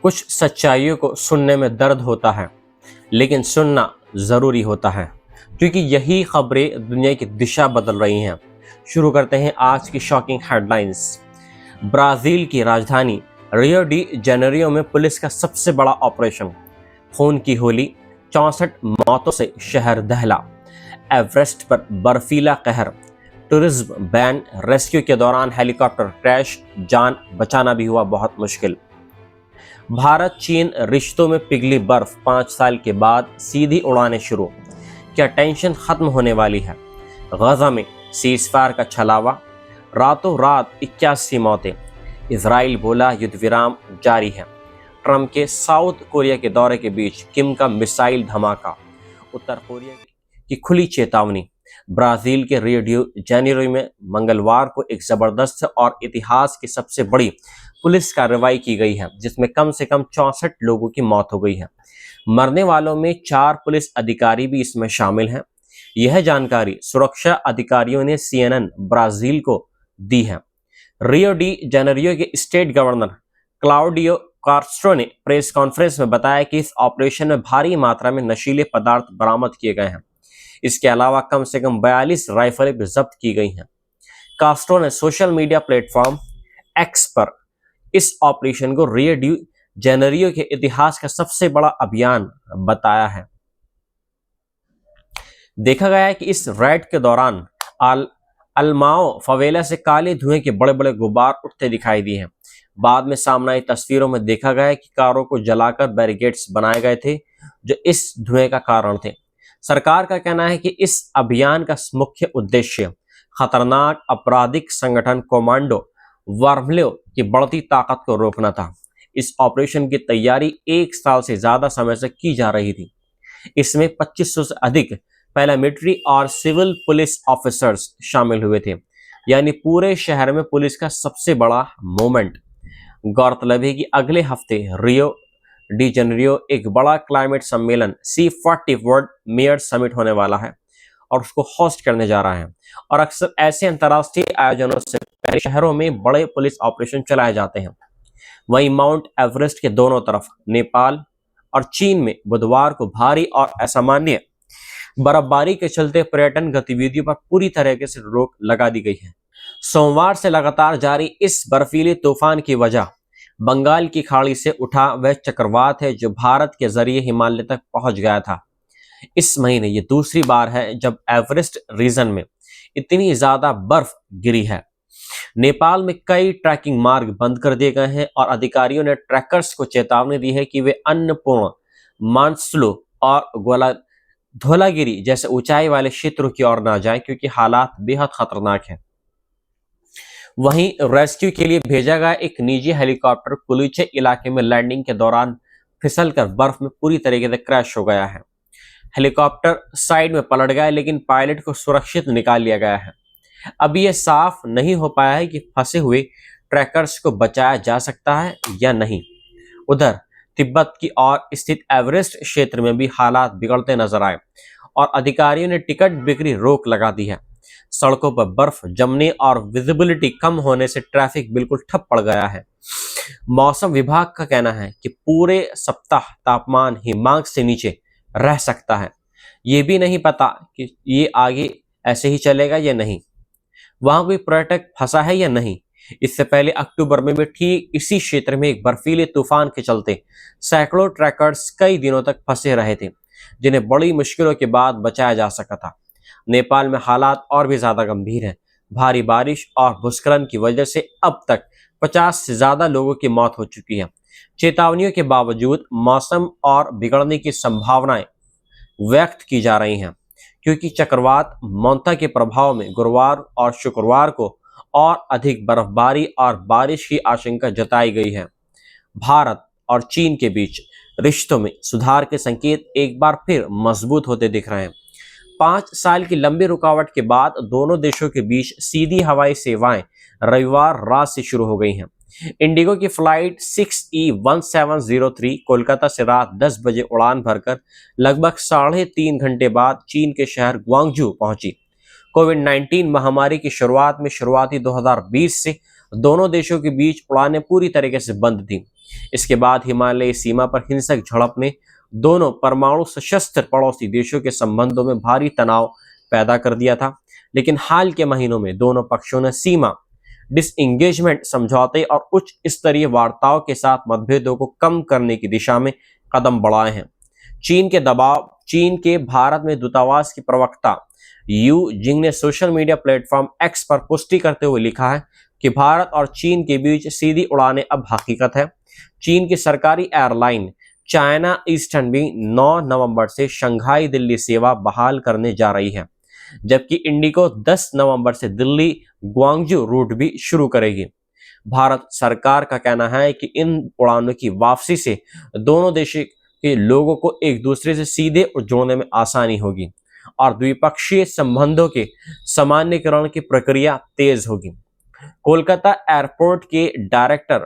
कुछ सच्चाइयों को सुनने में दर्द होता है, लेकिन सुनना ज़रूरी होता है, क्योंकि यही खबरें दुनिया की दिशा बदल रही हैं। शुरू करते हैं आज की शॉकिंग हेडलाइंस। ब्राज़ील की राजधानी रियो डी जेनेरियो में पुलिस का सबसे बड़ा ऑपरेशन। खून की होली, 64 मौतों से शहर दहला। एवरेस्ट पर बर्फीला कहर, टूरिज्म बैन, रेस्क्यू के दौरान हेलीकॉप्टर क्रैश, जान बचाना भी हुआ बहुत मुश्किल। भारत चीन रिश्तों में पिघली बर्फ, 5 साल के बाद सीधी उड़ानें शुरू। क्या टेंशन खत्म होने वाली है? गजा में सीजफायर का छलावा, रातों रात 81 मौतें। इजराइल बोला युद्ध विराम जारी है। ट्रंप के साउथ कोरिया के दौरे के बीच किम का मिसाइल धमाका। उत्तर कोरिया की खुली चेतावनी। ब्राजील के रियो डी जेनेरियो में मंगलवार को एक जबरदस्त और इतिहास की सबसे बड़ी पुलिस कार्रवाई की गई है, जिसमें कम से कम 64 लोगों की मौत हो गई है। मरने वालों में 4 पुलिस अधिकारी भी इसमें शामिल हैं। यह जानकारी सुरक्षा अधिकारियों ने CNN ब्राजील को दी है। रियो डी जेनेरियो के स्टेट गवर्नर क्लाउडियो कास्ट्रो ने प्रेस कॉन्फ्रेंस में बताया कि इस ऑपरेशन में भारी मात्रा में नशीले पदार्थ बरामद किए गए हैं। इसके अलावा कम से कम 42 राइफलें भी जब्त की गई हैं। कास्ट्रो ने सोशल मीडिया प्लेटफॉर्म एक्स पर इस ऑपरेशन को रियो डी जेनेरियो के इतिहास का सबसे बड़ा अभियान बताया है। देखा गया है कि इस रेड के दौरान अल्माओ फवेला से काले धुएं के बड़े बड़े गुब्बार उठते दिखाई दिए हैं। बाद में सामने आई तस्वीरों में देखा गया है कि कारों को जलाकर बैरिकेड्स बनाए गए थे, जो इस धुएं का कारण थे। सरकार का कहना है कि इस अभियान का मुख्य उद्देश्य खतरनाक आपराधिक संगठन कमांडो वार्मलेव की बढ़ती ताकत को रोकना था। इस ऑपरेशन की तैयारी 1 साल से ज्यादा समय से की जा रही थी। इसमें 2500 से अधिक पैरामिलिट्री और सिविल पुलिस ऑफिसर्स शामिल हुए थे, यानी पूरे शहर में पुलिस का सबसे बड़ा मूवमेंट। गौरतलब है कि अगले हफ्ते रियो डी जेनेरियो एक बड़ा क्लाइमेट सम्मेलन C40 वर्ल्ड मेयर समिट होने वाला है और उसको होस्ट करने जा रहा है। और अक्सर ऐसे अंतर्राष्ट्रीय आयोजनों से पहले शहरों में बड़े पुलिस ऑपरेशन चलाए जाते हैं। वहीं माउंट एवरेस्ट के दोनों तरफ नेपाल और चीन में बुधवार को भारी और असामान्य बर्फबारी के चलते पर्यटन गतिविधियों पर पूरी तरीके से रोक लगा दी गई है। सोमवार से लगातार जारी इस बर्फीले तूफान की वजह बंगाल की खाड़ी से उठा वह चक्रवात है, जो भारत के जरिए हिमालय तक पहुंच गया था। इस महीने ये दूसरी बार है जब एवरेस्ट रीजन में इतनी ज्यादा बर्फ गिरी है। नेपाल में कई ट्रैकिंग मार्ग बंद कर दिए गए हैं और अधिकारियों ने ट्रैकर्स को चेतावनी दी है कि वे अन्नपूर्ण, मानसलू और धौलागिरी जैसे ऊंचाई वाले क्षेत्रों की ओर ना जाएं, क्योंकि हालात बेहद खतरनाक हैं। वहीं रेस्क्यू के लिए भेजा गया एक निजी हेलीकॉप्टर कुलुचे इलाके में लैंडिंग के दौरान फिसलकर बर्फ में पूरी तरीके से क्रैश हो गया है। हेलीकॉप्टर साइड में पलट गया, लेकिन पायलट को सुरक्षित निकाल लिया गया है। अभी यह साफ नहीं हो पाया है कि फंसे हुए ट्रैकर्स को बचाया जा सकता है या नहीं। उधर तिब्बत की ओर स्थित एवरेस्ट क्षेत्र में भी हालात बिगड़ते नजर आए और अधिकारियों ने टिकट बिक्री रोक लगा दी है। सड़कों पर बर्फ जमने और विजिबिलिटी कम होने से ट्रैफिक बिल्कुल ठप पड़ गया है। मौसम विभाग का कहना है कि पूरे सप्ताह तापमान हिमांक से नीचे रह सकता है। ये भी नहीं पता कि ये आगे ऐसे ही चलेगा या नहीं। वहां कोई पर्यटक फंसा है या नहीं। इससे पहले अक्टूबर में भी ठीक इसी क्षेत्र में एक बर्फीले तूफान के चलते सैकड़ों ट्रैकर्स कई दिनों तक फंसे रहे थे, जिन्हें बड़ी मुश्किलों के बाद बचाया जा सका था। नेपाल में हालात और भी ज्यादा गंभीर हैं। भारी बारिश और भूस्खलन की वजह से अब तक 50 से ज्यादा लोगों की मौत हो चुकी है। चेतावनियों के बावजूद मौसम और बिगड़ने की संभावनाएं व्यक्त की जा रही हैं, क्योंकि चक्रवात मोंता के प्रभाव में गुरुवार और शुक्रवार को और अधिक बर्फबारी और बारिश की आशंका जताई गई है। भारत और चीन के बीच रिश्तों में सुधार के संकेत एक बार फिर मजबूत होते दिख रहे हैं। 5 साल की लंबी रुकावट के बाद दोनों देशों के बीच सीधी हवाई सेवाएं रविवार रात से शुरू हो गई हैं। इंडिगो की फ्लाइट 6E1703 कोलकाता से रात 10 बजे उड़ान भरकर लगभग 3.5 घंटे बाद चीन के शहर ग्वांगझू पहुंची। कोविड-19 महामारी की शुरुआती 2020 से दोनों देशों के बीच उड़ानें पूरी तरीके से बंद थी। इसके बाद हिमालयी सीमा पर हिंसक झड़प ने दोनों परमाणु सशस्त्र पड़ोसी देशों के संबंधों में भारी तनाव पैदा कर दिया था। लेकिन हाल के महीनों में दोनों पक्षों ने सीमा डिसएंगेजमेंट समझौते और उच्च स्तरीय वार्ताओं के साथ मतभेदों को कम करने की दिशा में कदम बढ़ाए हैं। चीन के भारत में दूतावास की प्रवक्ता यू जिंग ने सोशल मीडिया प्लेटफॉर्म एक्स पर पुष्टि करते हुए लिखा है कि भारत और चीन के बीच सीधी उड़ानें अब हकीकत है। चीन की सरकारी एयरलाइन चाइना ईस्टर्न भी 9 नवंबर से शंघाई दिल्ली सेवा बहाल करने जा रही है, जबकि इंडिगो 10 नवंबर से दिल्ली ग्वांगजू रूट भी शुरू करेगी। भारत सरकार का कहना है कि इन उड़ानों की वापसी से दोनों देशों के लोगों को एक दूसरे से सीधे जोड़ने में आसानी होगी और द्विपक्षीय संबंधों के सामान्यीकरण की प्रक्रिया तेज होगी। कोलकाता एयरपोर्ट के डायरेक्टर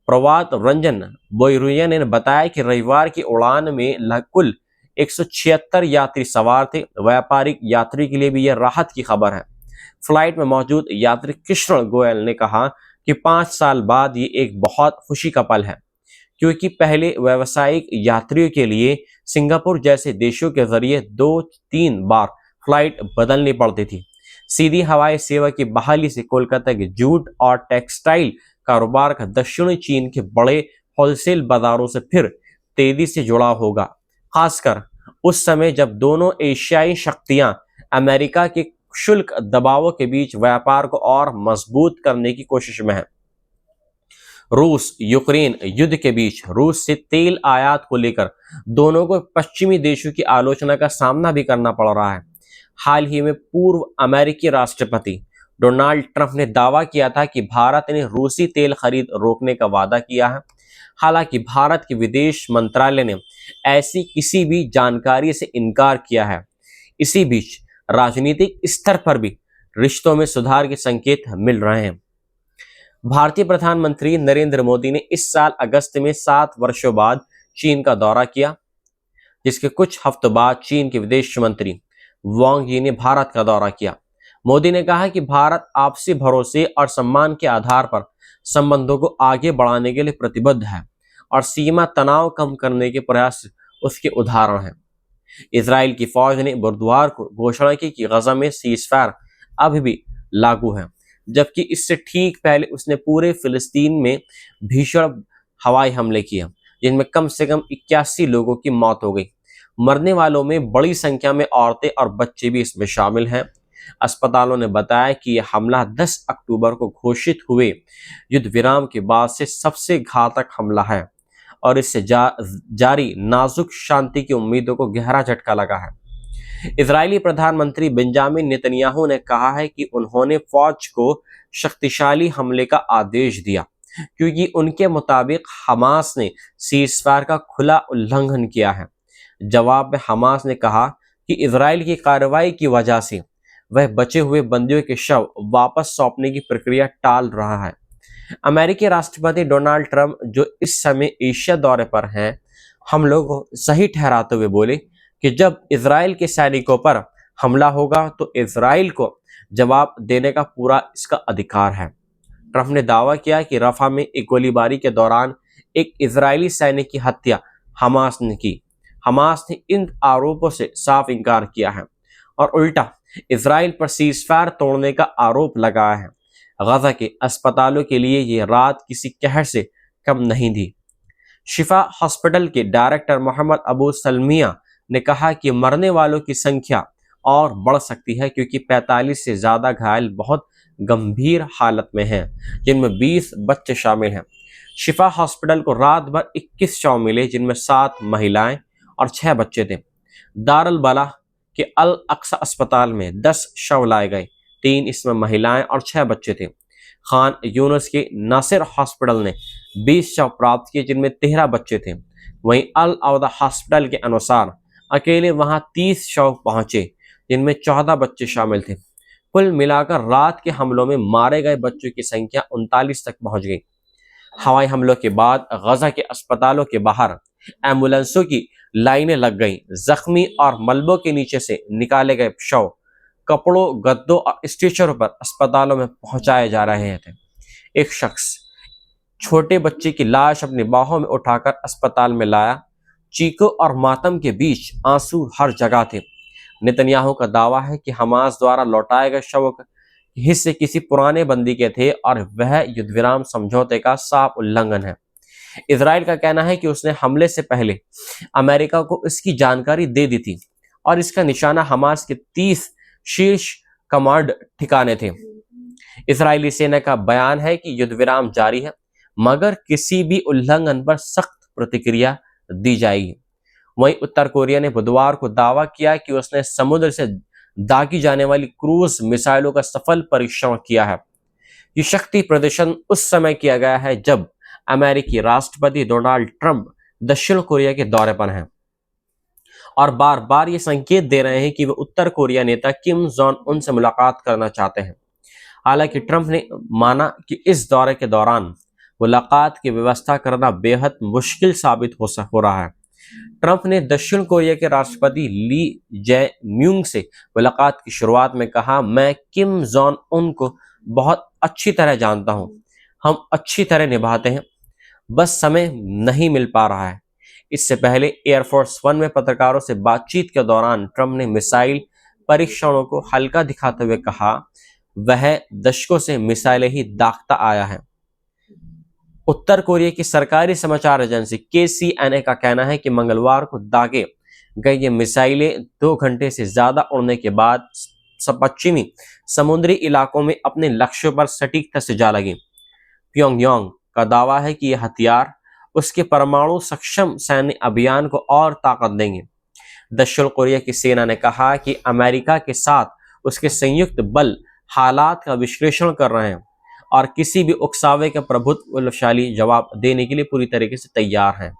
प्रभात रंजन बोयरुया ने बताया कि रविवार की उड़ान में कुल 176 यात्री सवार थे। व्यापारिक यात्री के लिए भी यह राहत की खबर है। फ्लाइट में मौजूद यात्री कृष्ण गोयल ने कहा कि 5 साल बाद ये एक बहुत खुशी का पल है, क्योंकि पहले व्यावसायिक यात्रियों के लिए सिंगापुर जैसे देशों के जरिए 2-3 बार फ्लाइट बदलनी पड़ती थी। सीधी हवाई सेवा की बहाली से कोलकाता के जूट और टेक्सटाइल कारोबार का दक्षिणी चीन के बड़े होलसेल बाजारों से फिर तेजी से जुड़ाव होगा, खासकर उस समय जब दोनों एशियाई शक्तियां अमेरिका के शुल्क दबावों के बीच व्यापार को और मजबूत करने की कोशिश में है। रूस यूक्रेन युद्ध के बीच रूस से तेल आयात को लेकर दोनों को पश्चिमी देशों की आलोचना का सामना भी करना पड़ रहा है। हाल ही में पूर्व अमेरिकी राष्ट्रपति डोनाल्ड ट्रंप ने दावा किया था कि भारत ने रूसी तेल खरीद रोकने का वादा किया है। हालांकि भारत के विदेश मंत्रालय ने ऐसी किसी भी जानकारी से इनकार किया है। इसी बीच राजनीतिक स्तर पर भी रिश्तों में सुधार के संकेत मिल रहे हैं। भारतीय प्रधानमंत्री नरेंद्र मोदी ने इस साल अगस्त में 7 वर्षों बाद चीन का दौरा किया, जिसके कुछ हफ्तों बाद चीन के विदेश मंत्री वांग यी ने भारत का दौरा किया। मोदी ने कहा कि भारत आपसी भरोसे और सम्मान के आधार पर संबंधों को आगे बढ़ाने के लिए प्रतिबद्ध है और सीमा तनाव कम करने के प्रयास उसके उदाहरण हैं। इजराइल की फौज ने बुधवार को घोषणा की कि गजा में सीजफायर अभी भी लागू है, जबकि इससे ठीक पहले उसने पूरे फिलिस्तीन में भीषण हवाई हमले किए, जिनमें कम से कम 81 लोगों की मौत हो गई। मरने वालों में बड़ी संख्या में औरतें और बच्चे भी इसमें शामिल हैं। अस्पतालों ने बताया कि यह हमला 10 अक्टूबर को घोषित हुए युद्ध विराम के बाद से सबसे घातक हमला है और इससे जारी नाजुक शांति की उम्मीदों को गहरा झटका लगा है। इजरायली प्रधानमंत्री बेंजामिन नेतन्याहू ने कहा है कि उन्होंने फौज को शक्तिशाली हमले का आदेश दिया, क्योंकि उनके मुताबिक हमास ने सीजफायर का खुला उल्लंघन किया है। जवाब में हमास ने कहा कि इजराइल की कार्रवाई की वजह से वह बचे हुए बंदियों के शव वापस सौंपने की प्रक्रिया टाल रहा है। अमेरिकी राष्ट्रपति डोनाल्ड ट्रंप, जो इस समय एशिया दौरे पर हैं, हम लोग को सही ठहराते हुए बोले कि जब इजराइल के सैनिकों पर हमला होगा तो इजराइल को जवाब देने का पूरा इसका अधिकार है। ट्रंप ने दावा किया कि रफा में एक गोलीबारी के दौरान एक इजरायली सैनिक की हत्या हमास ने की। हमास ने इन आरोपों से साफ इनकार किया है और उल्टा इजराइल पर सीजफायर तोड़ने का आरोप लगाया है। गजा के अस्पतालों के लिए ये रात किसी कहर से कम नहीं थी। शिफा हॉस्पिटल के डायरेक्टर मोहम्मद अबू सलमिया ने कहा कि मरने वालों की संख्या और बढ़ सकती है, क्योंकि 45 से ज्यादा घायल बहुत गंभीर हालत में हैं, जिनमें 20 बच्चे शामिल हैं। शिफा हॉस्पिटल को रात भर 21 शव मिले, जिनमें 7 महिलाएं और 6 बच्चे थे। दारुल बला के अल अक्सा अस्पताल में 10 शव लाए गए, 3 इसमें महिलाएं और 6 बच्चे थे। खान यूनुस के नासिर हॉस्पिटल ने 20 शव प्राप्त किए, जिनमें 13 बच्चे थे। वहीं अल अवदा हॉस्पिटल के अनुसार अकेले वहां 30 शव पहुंचे, जिनमें 14 बच्चे शामिल थे। कुल मिलाकर रात के हमलों में मारे गए बच्चों की संख्या 39 तक पहुंच गई। हवाई हमलों के बाद गजा के अस्पतालों के बाहर एम्बुलेंसों की लाइनें लग गईं। जख्मी और मलबों के नीचे से निकाले गए शव कपड़ों, गद्दों और स्ट्रेचरों पर अस्पतालों में पहुंचाए जा रहे थे। एक शख्स छोटे बच्चे की लाश अपनी बाहों में उठाकर अस्पताल में लाया। चीखों और मातम के बीच आंसू हर जगह थे। नेतन्याहू का दावा है कि हमास द्वारा लौटाए गए शव के हिस्से किसी पुराने बंदी के थे और वह युद्धविराम समझौते का साफ उल्लंघन है। इजराइल का कहना है कि उसने हमले से पहले अमेरिका को इसकी जानकारी दे दी थी और इसका निशाना हमास के 30 शीर्ष कमांड ठिकाने थे। इजरायली सेना का बयान है कि युद्धविराम जारी है, मगर किसी भी उल्लंघन पर सख्त प्रतिक्रिया दी जाएगी। वहीं उत्तर कोरिया ने बुधवार को दावा किया कि उसने समुद्र से दागी जाने वाली क्रूज मिसाइलों का सफल परीक्षण किया है। ये शक्ति प्रदर्शन उस समय किया गया है जब अमेरिकी राष्ट्रपति डोनाल्ड ट्रंप दक्षिण कोरिया के दौरे पर हैं और बार बार ये संकेत दे रहे हैं कि वे उत्तर कोरिया नेता किम जोंग उन से मुलाकात करना चाहते हैं। हालांकि ट्रंप ने माना कि इस दौरे के दौरान मुलाकात की व्यवस्था करना बेहद मुश्किल साबित हो रहा है। ट्रंप ने दक्षिण कोरिया के राष्ट्रपति ली जे म्यूंग से मुलाकात की शुरुआत में कहा, मैं किम जोंग उन को बहुत अच्छी तरह जानता हूं, हम अच्छी तरह निभाते हैं, बस समय नहीं मिल पा रहा है। इससे पहले एयरफोर्स वन में पत्रकारों से बातचीत के दौरान ट्रंप ने मिसाइल परीक्षणों को हल्का दिखाते हुए कहा, वह दशकों से मिसाइलें ही दागता आया है। उत्तर कोरिया की सरकारी समाचार एजेंसी KCNA का कहना है कि मंगलवार को दागे गए ये मिसाइलें 2 घंटे से ज्यादा उड़ने के बाद पश्चिमी समुद्री इलाकों में अपने लक्ष्यों पर सटीकता से जा लगी। प्योंगयांग का दावा है कि यह हथियार उसके परमाणु सक्षम सैन्य अभियान को और ताकत देंगे। दक्षिण कोरिया की सेना ने कहा कि अमेरिका के साथ उसके संयुक्त बल हालात का विश्लेषण कर रहे हैं और किसी भी उकसावे के प्रभुत्वशाली जवाब देने के लिए पूरी तरीके से तैयार हैं।